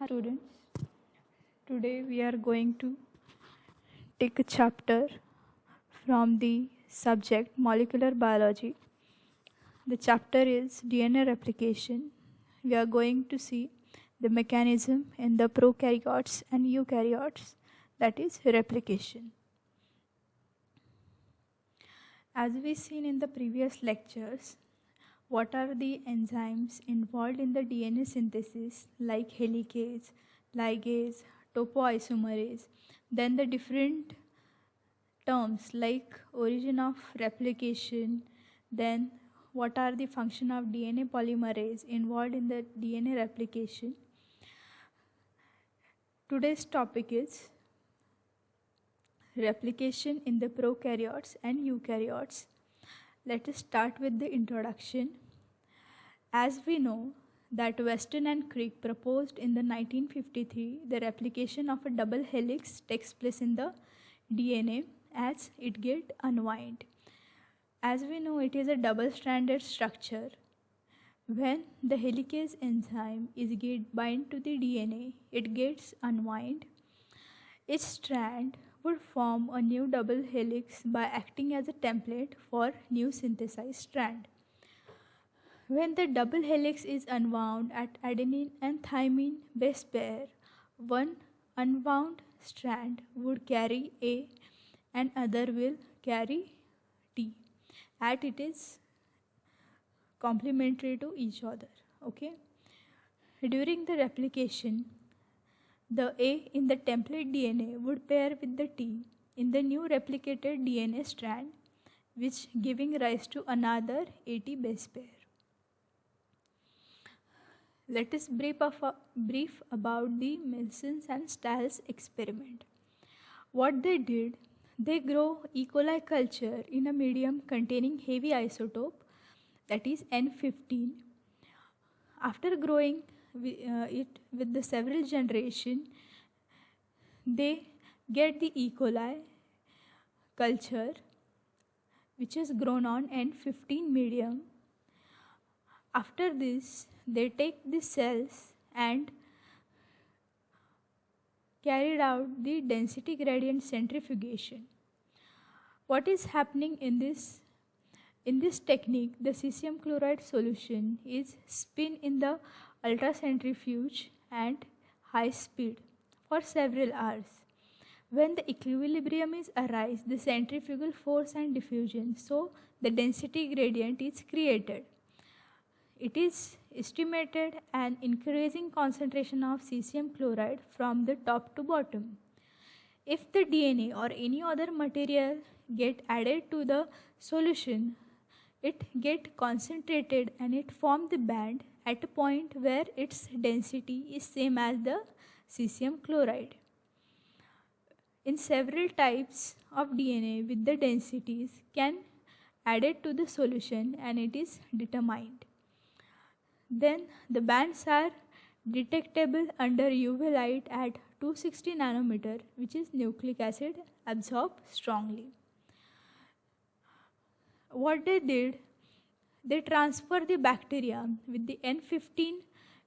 Students, today we are going to take a chapter from the subject molecular biology. The chapter is DNA replication. We are going to see the mechanism in the prokaryotes and eukaryotes, that is replication. As we seen in the previous lectures, what are the enzymes involved in the DNA synthesis like helicase, ligase, topoisomerase, then the different terms like origin of replication, then what are the function of DNA polymerase involved in the DNA replication. Today's topic is replication in the prokaryotes and eukaryotes. Let us start with the introduction. As we know that Weston and Crick proposed in the 1953 the replication of a double helix takes place in the DNA as it gets unwound. As we know, it is a double-stranded structure. When the helicase enzyme is get bind to the DNA, it gets unwound. Each strand would form a new double helix by acting as a template for new synthesized strand. When the double helix is unwound at adenine and thymine base pair, one unwound strand would carry A and other will carry T, as it is complementary to each other. Okay. During the replication, the A in the template DNA would pair with the T in the new replicated DNA strand, which giving rise to another AT base pair. Let us brief about the Milsons and Stiles experiment. What they did, they grow E. coli culture in a medium containing heavy isotope, that is N15. After growing it with the several generation, they get the E. coli culture which is grown on N15 medium. After this, they take the cells and carried out the density gradient centrifugation. What is happening in this technique, the cesium chloride solution is spin in the ultracentrifuge and high speed for several hours. When the equilibrium is arise, the centrifugal force and diffusion, so the density gradient is created. It is estimated an increasing concentration of cesium chloride from the top to bottom. If the DNA or any other material get added to the solution, it get concentrated and it form the band at a point where its density is same as the cesium chloride. In several types of DNA with the densities can added to the solution and it is determined. Then the bands are detectable under UV light at 260 nanometer, which is nucleic acid absorb strongly. What they did, they transfer the bacteria with the N15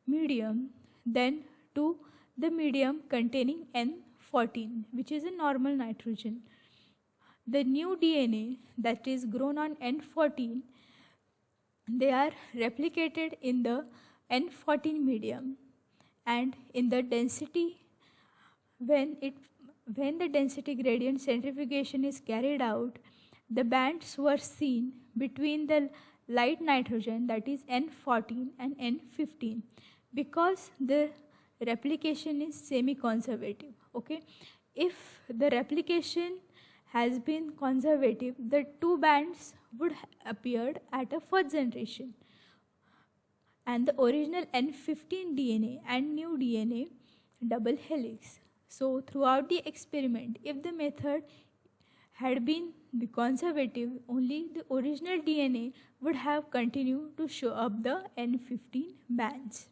medium then to the medium containing N14, which is a normal nitrogen. The new DNA that is grown on N14, they are replicated in the N14 medium, and in the density, when the density gradient centrifugation is carried out, the bands were seen between the light nitrogen, that is N14 and N15, because the replication is semi-conservative. Okay, if the replication has been conservative, the two bands would appeared at a first generation, and the original N15 DNA and new DNA double helix. So throughout the experiment, if the method had been the conservative, only the original DNA would have continued to show up the N15 bands.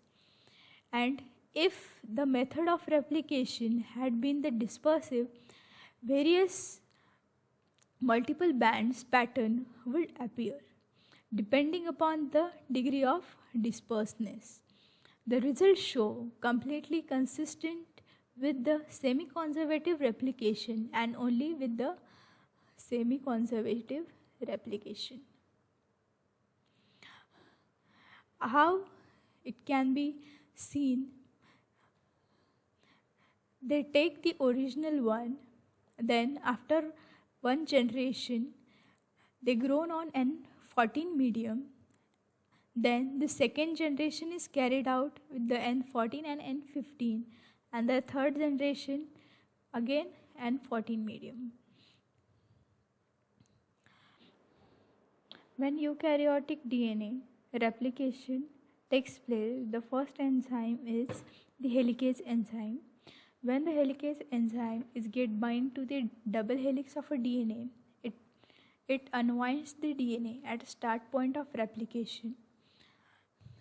And if the method of replication had been the dispersive, various multiple bands pattern would appear depending upon the degree of dispersedness. The results show completely consistent with the semi-conservative replication and only with the semi-conservative replication. How it can be seen, they take the original one, then after one generation they grown on N14 medium, then the second generation is carried out with the N14 and N15, and the third generation again N14 medium. When eukaryotic DNA replication takes place, the first enzyme is the helicase enzyme. When the helicase enzyme is get bind to the double helix of a DNA, it unwinds the DNA at start point of replication.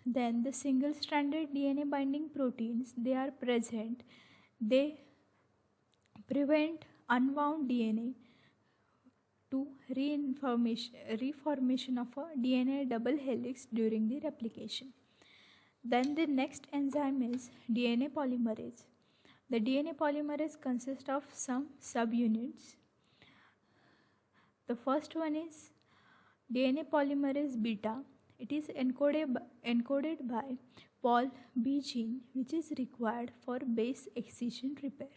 Then the single stranded DNA binding proteins, they are present. They prevent unwound DNA to reformation of a DNA double helix during the replication. Then the next enzyme is DNA polymerase. The DNA polymerase consists of some subunits. The first one is DNA polymerase beta. It is encoded by Pol B gene, which is required for base excision repair.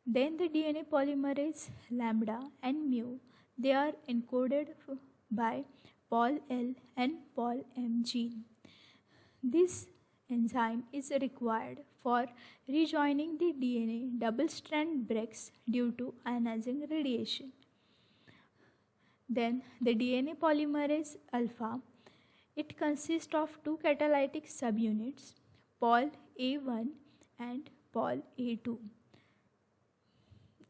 Then the DNA polymerase lambda and mu, they are encoded by Pol L and Pol M gene. This enzyme is required for rejoining the DNA double strand breaks due to ionizing radiation. Then the DNA polymerase alpha, it consists of two catalytic subunits, Pol A1 and Pol A2.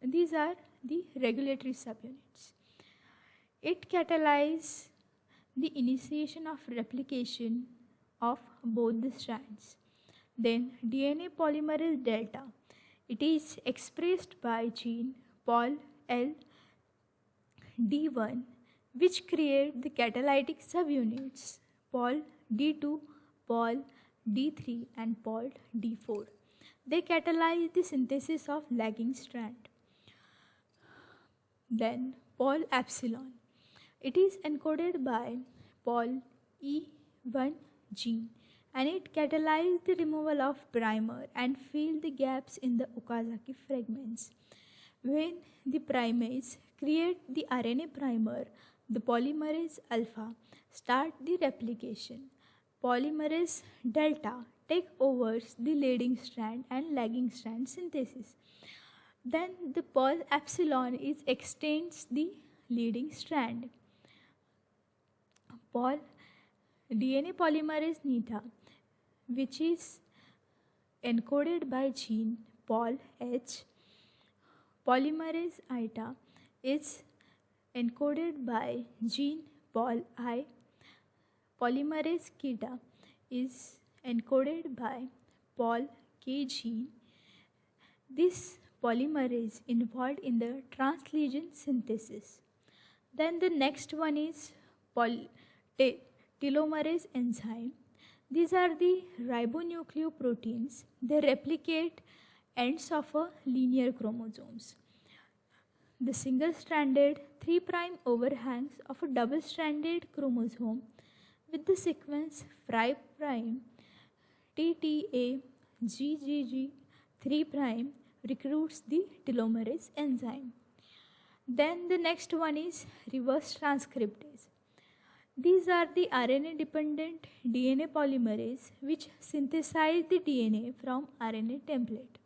These are the regulatory subunits. It catalyzes the initiation of replication of both the strands. Then DNA polymerase delta, it is expressed by gene Pol L D1, which create the catalytic subunits Pol D2, Pol D3 and Pol D4. They catalyze the synthesis of lagging strand. Then Pol epsilon, it is encoded by Pol E1 gene, and it catalyzes the removal of primer and fill the gaps in the Okazaki fragments. When the primase create the RNA primer, the polymerase alpha start the replication. Polymerase delta take over the leading strand and lagging strand synthesis. Then the Pol epsilon is extends the leading strand. DNA polymerase neta, which is encoded by gene Pol H. Polymerase eta is encoded by gene Pol I. Polymerase kita is encoded by Pol K gene. This polymerase involved in the translesion synthesis. Then the next one is telomerase enzyme. These are the ribonucleoproteins. They replicate ends of a linear chromosomes. The single-stranded 3' overhangs of a double-stranded chromosome with the sequence 5' TTA GGG 3' recruits the telomerase enzyme. Then the next one is reverse transcriptase. These are the RNA-dependent DNA polymerase which synthesize the DNA from RNA template.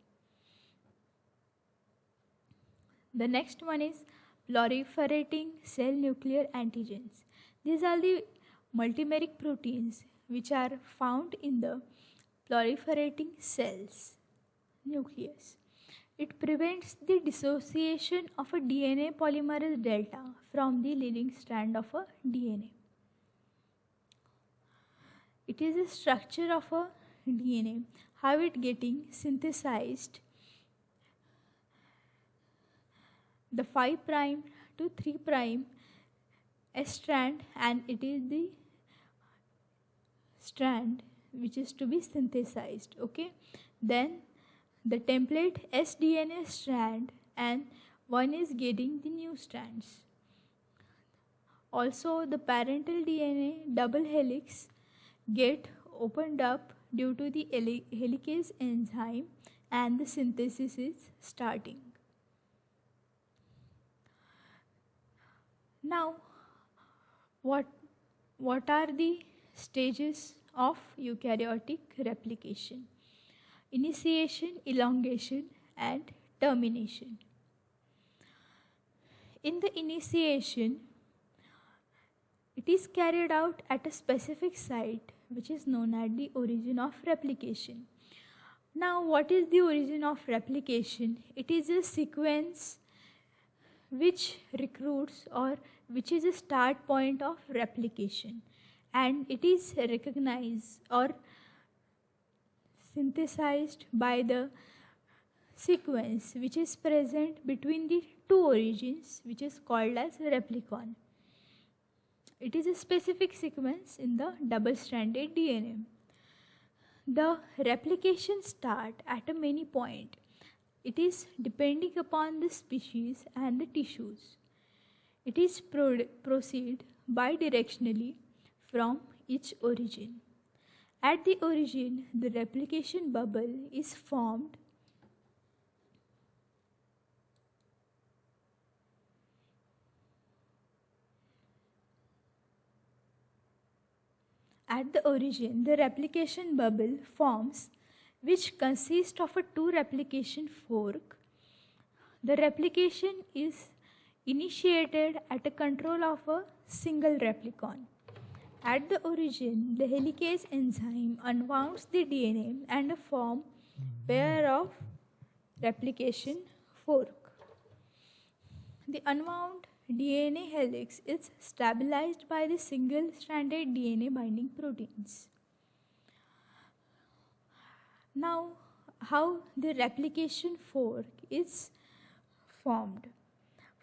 The next one is proliferating cell nuclear antigens. These are the multimeric proteins which are found in the proliferating cells nucleus. It prevents the dissociation of a DNA polymerase delta from the leading strand of a DNA. It is a structure of a DNA, how it getting synthesized. The 5' to 3' S strand, and it is the strand which is to be synthesized. Okay, then the template sDNA strand, and one is getting the new strands. Also, the parental DNA double helix get opened up due to the helicase enzyme, and the synthesis is starting. Now, what are the stages of eukaryotic replication? Initiation, elongation, and termination. In the initiation, it is carried out at a specific site which is known as the origin of replication. Now, what is the origin of replication? It is a sequence which recruits, or which is a start point of replication, and it is recognized or synthesized by the sequence which is present between the two origins, which is called as replicon. It is a specific sequence in the double-stranded DNA. The replication start at a many point. It is depending upon the species and the tissues. It is proceed bidirectionally from each origin. At the origin, the replication bubble is formed forms, which consists of a two replication fork. The replication is initiated at a control of a single replicon. At the origin, the helicase enzyme unwounds the DNA and form pair of replication fork. The unwound DNA helix is stabilized by the single-stranded DNA binding proteins. Now, how the replication fork is formed?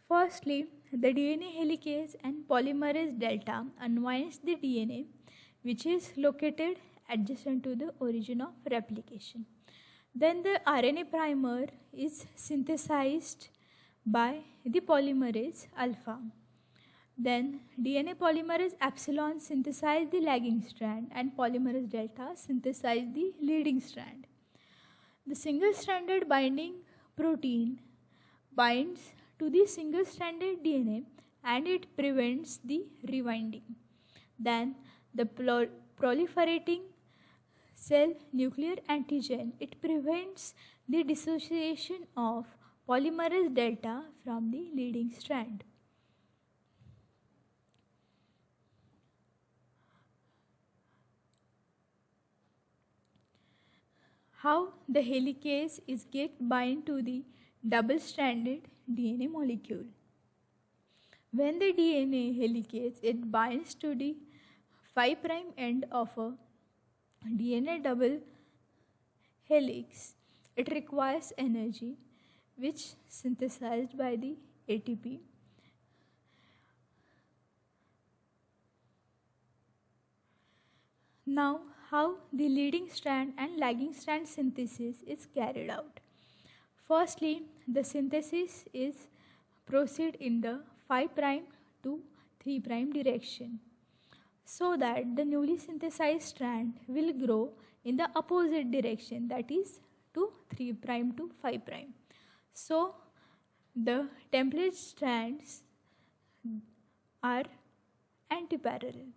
Firstly, the DNA helicase and polymerase delta unwinds the DNA which is located adjacent to the origin of replication. Then the RNA primer is synthesized by the polymerase alpha. Then DNA polymerase epsilon synthesize the lagging strand, and polymerase delta synthesize the leading strand. The single-stranded binding protein binds to the single-stranded DNA and it prevents the rewinding. Then the proliferating cell nuclear antigen, it prevents the dissociation of polymerase delta from the leading strand. How the helicase is get bind to the double-stranded DNA molecule. When the DNA helicase it binds to the 5' end of a DNA double helix, it requires energy which synthesized by the ATP. Now, how the leading strand and lagging strand synthesis is carried out. Firstly, the synthesis is proceed in the 5' to 3' direction, so that the newly synthesized strand will grow in the opposite direction, that is to 3' to 5'. So, the template strands are antiparallel.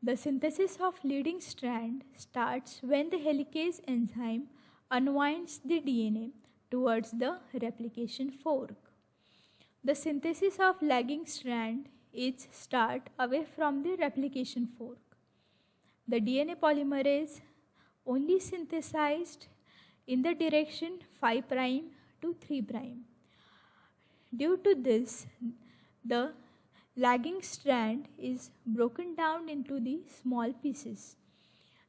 The synthesis of leading strand starts when the helicase enzyme unwinds the DNA towards the replication fork. The synthesis of lagging strand is start away from the replication fork. The DNA polymerase only synthesized in the direction 5' to 3'. Due to this, the lagging strand is broken down into the small pieces.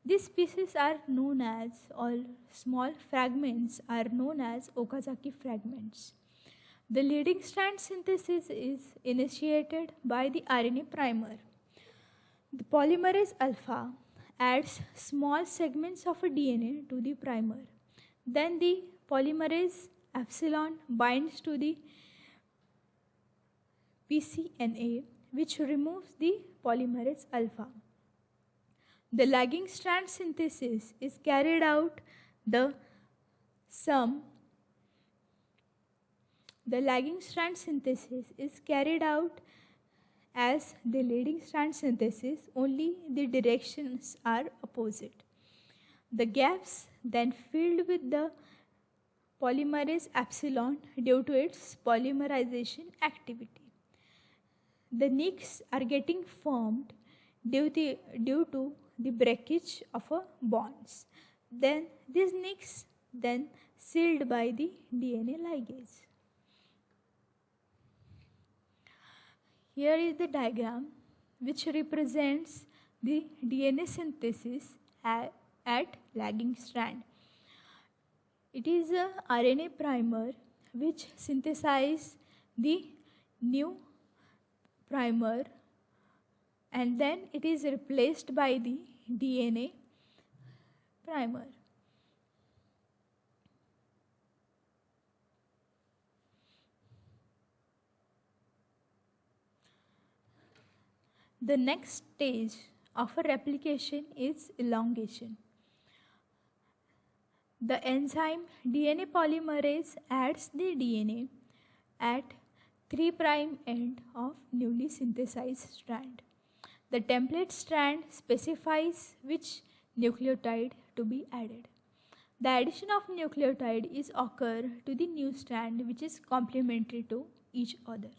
These pieces are known as, or small fragments are known as Okazaki fragments. The leading strand synthesis is initiated by the RNA primer. The polymerase alpha adds small segments of a DNA to the primer. Then the polymerase epsilon binds to the pCNA, which removes the polymerase alpha. The lagging strand synthesis is carried out the lagging strand synthesis is carried out as the leading strand synthesis, only the directions are opposite. The gaps then filled with the polymerase epsilon due to its polymerization activity. The nicks are getting formed due to the breakage of a bonds. Then these nicks then sealed by the DNA ligase. Here is the diagram which represents the DNA synthesis at lagging strand. It is a RNA primer which synthesizes the new primer, and then it is replaced by the DNA primer. The next stage of a replication is elongation. The enzyme DNA polymerase adds the DNA at 3' end of newly synthesized strand. The template strand specifies which nucleotide to be added. The addition of nucleotide is occur to the new strand which is complementary to each other.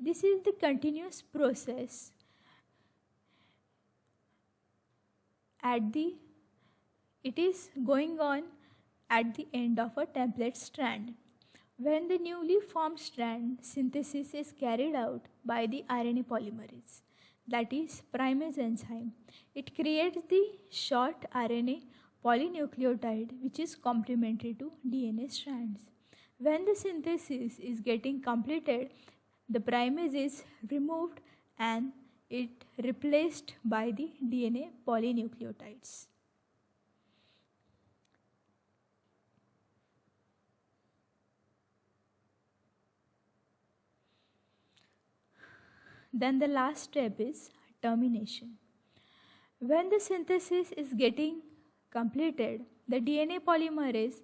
This is the continuous process it is going on at the end of a template strand. When the newly formed strand synthesis is carried out by the RNA polymerase, that is primase enzyme, it creates the short RNA polynucleotide which is complementary to DNA strands. When the synthesis is getting completed, the primase is removed and it replaced by the DNA polynucleotides. Then the last step is termination. When the synthesis is getting completed, the DNA polymerase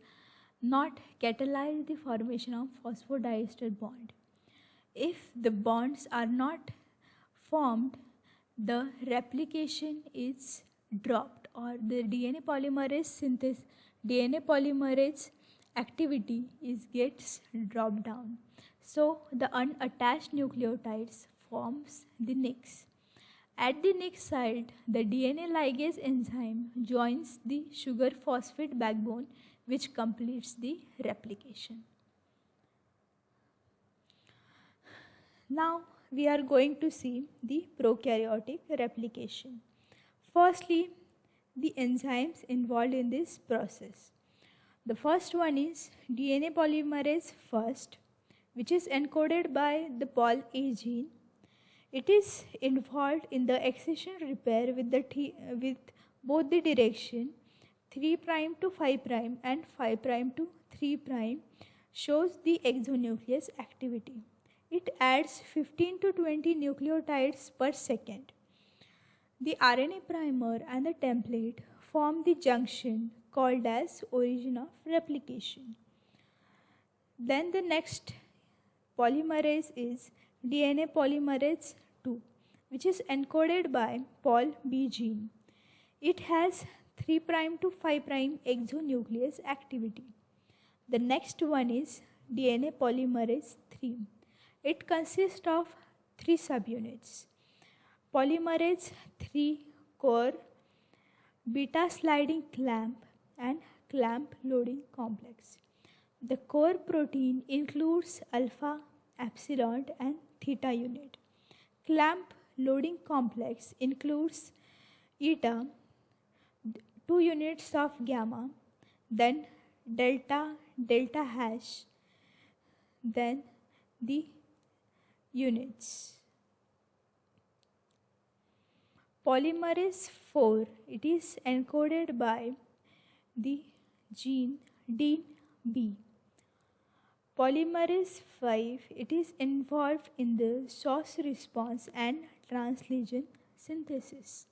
not catalyze the formation of phosphodiester bond. If the bonds are not formed, the replication is dropped, or the DNA polymerase activity gets dropped down. So the unattached nucleotides forms the nicks. At the nick site, the DNA ligase enzyme joins the sugar phosphate backbone which completes the replication. Now we are going to see the prokaryotic replication. Firstly, the enzymes involved in this process. The first one is DNA polymerase first, which is encoded by the Pol A gene. It is involved in the excision repair with both the direction 3' to 5' and 5' to 3' shows the exonuclease activity. It adds 15 to 20 nucleotides per second. The RNA primer and the template form the junction called as origin of replication. Then the next polymerase is DNA polymerase II, which is encoded by Pol B gene. It has 3' to 5' exonuclease activity. The next one is DNA polymerase III. It consists of 3 subunits: polymerase III core, beta sliding clamp, and clamp loading complex. The core protein includes alpha, epsilon, and theta unit. Clamp loading complex includes eta, 2 units of gamma, then delta, delta hash, then the units. Polymerase 4, it is encoded by the gene DINB. Polymerase 5, it is involved in the SOS response and translation synthesis.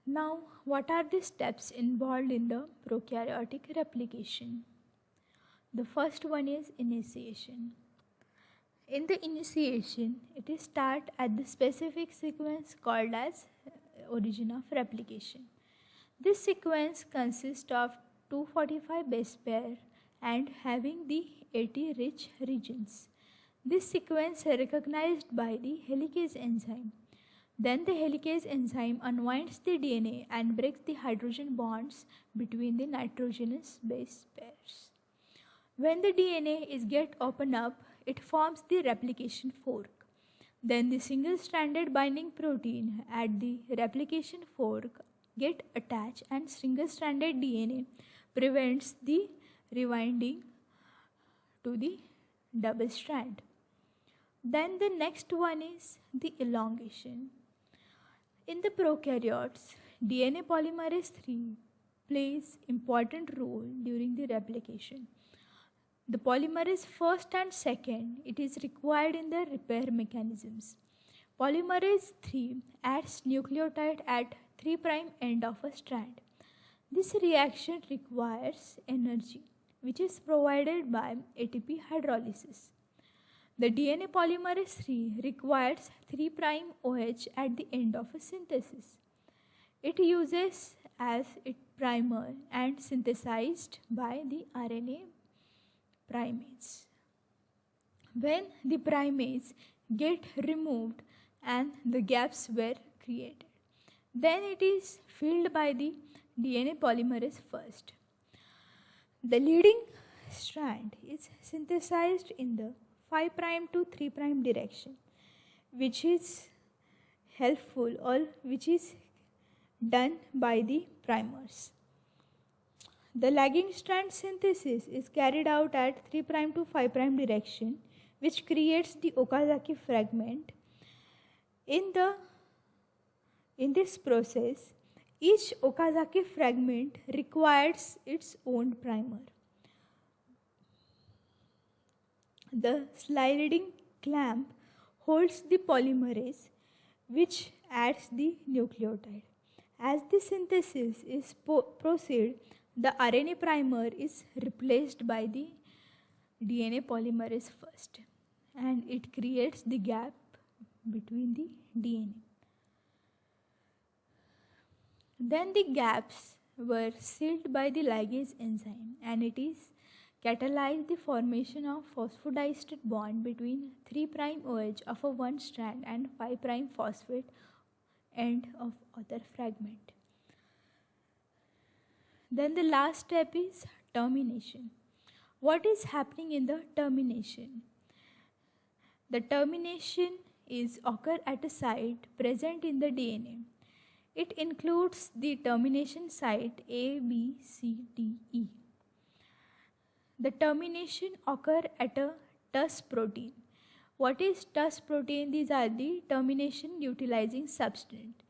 Now, what are the steps involved in the prokaryotic replication? The first one is initiation. In the initiation, it is start at the specific sequence called as origin of replication. This sequence consists of 245 base pair and having the 80 rich regions. This sequence is recognized by the helicase enzyme. Then the helicase enzyme unwinds the DNA and breaks the hydrogen bonds between the nitrogenous base pairs. When the DNA is get opened up, it forms the replication fork. Then the single-stranded binding protein at the replication fork get attached and single-stranded DNA prevents the rewinding to the double strand. Then the next one is the elongation. In the prokaryotes, DNA polymerase III plays important role during the replication. The polymerase first and second, it is required in the repair mechanisms. Polymerase III adds nucleotide at 3' end of a strand. This reaction requires energy, which is provided by ATP hydrolysis. The DNA polymerase III requires 3' OH at the end of a synthesis. It uses as its primer and synthesized by the RNA primates. When the primates get removed and the gaps were created, then it is filled by the DNA polymerase first. The leading strand is synthesized in the 5' to 3' direction, which is helpful or which is done by the primers. The lagging strand synthesis is carried out at 3' to 5' direction, which creates the Okazaki fragment. In this process, each Okazaki fragment requires its own primer. The sliding clamp holds the polymerase, which adds the nucleotide. As the synthesis is proceed, the RNA primer is replaced by the DNA polymerase first, and it creates the gap between the DNA. Then the gaps were sealed by the ligase enzyme, and it is catalyzed the formation of phosphodiester bond between 3' OH of a one strand and 5' phosphate end of other fragment. Then the last step is termination. What is happening in the termination? The termination is occur at a site present in the DNA. It includes the termination site A, B, C, D, E. The termination occur at a TUS protein. What is TUS protein? These are the termination utilizing substrate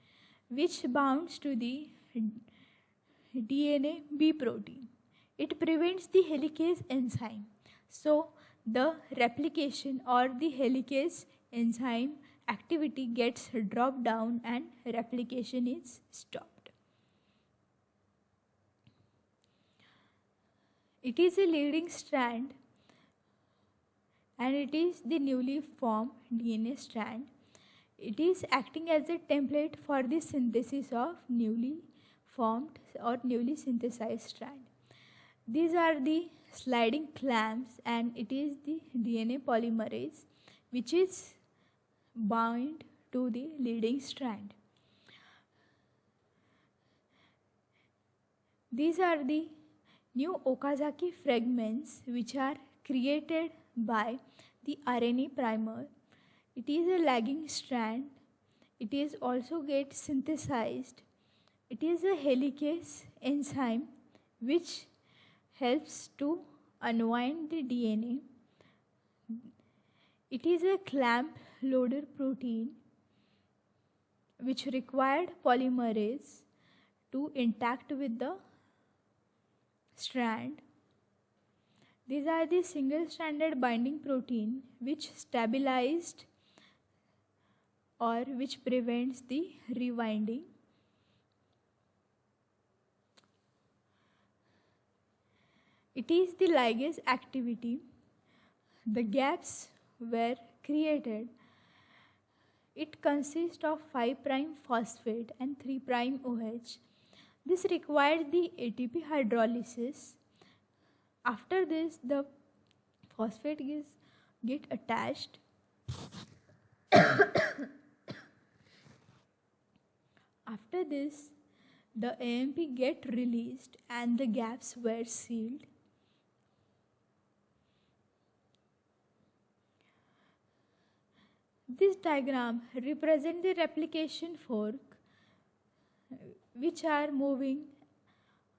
which bounds to the DNA B protein. It prevents the helicase enzyme. So the replication or the helicase enzyme activity gets dropped down and replication is stopped. It is a leading strand and it is the newly formed DNA strand. It is acting as a template for the synthesis of newly formed or newly synthesized strand. These are the sliding clamps and it is the DNA polymerase which is bound to the leading strand. These are the new Okazaki fragments which are created by the RNA primer. It is a lagging strand. It is also get synthesized. It is a helicase enzyme which helps to unwind the DNA. It is a clamp loaded protein which required polymerase to interact with the strand. These are the single-stranded binding protein which stabilized or which prevents the rewinding. It is the ligase activity. The gaps were created. It consists of 5' phosphate and 3' OH. This required the ATP hydrolysis. After this, the phosphate get attached. After this, the AMP get released and the gaps were sealed. This diagram represents the replication fork which are moving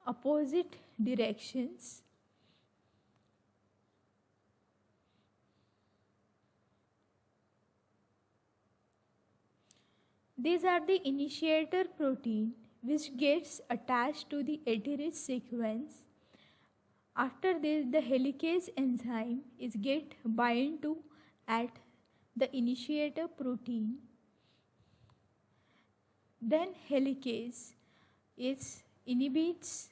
opposite directions. These are the initiator protein which gets attached to the AT-rich sequence. After this, the helicase enzyme is get bind to at the initiator protein. Then helicase inhibits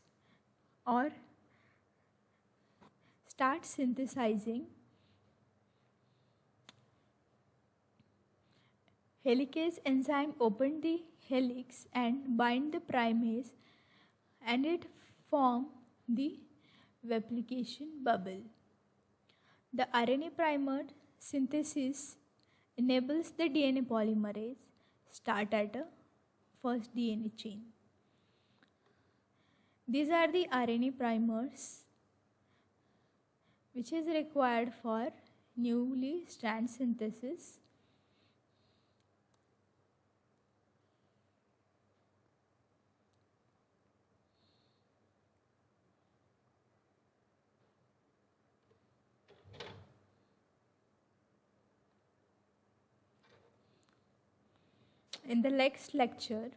or starts synthesizing. Helicase enzyme open the helix and bind the primase and it form the replication bubble. The RNA primer synthesis enables the DNA polymerase start at a first DNA chain. These are the RNA primers which is required for newly strand synthesis. In the next lecture,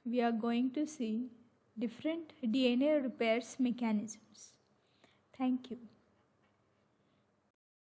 we are going to see different DNA repairs mechanisms. Thank you.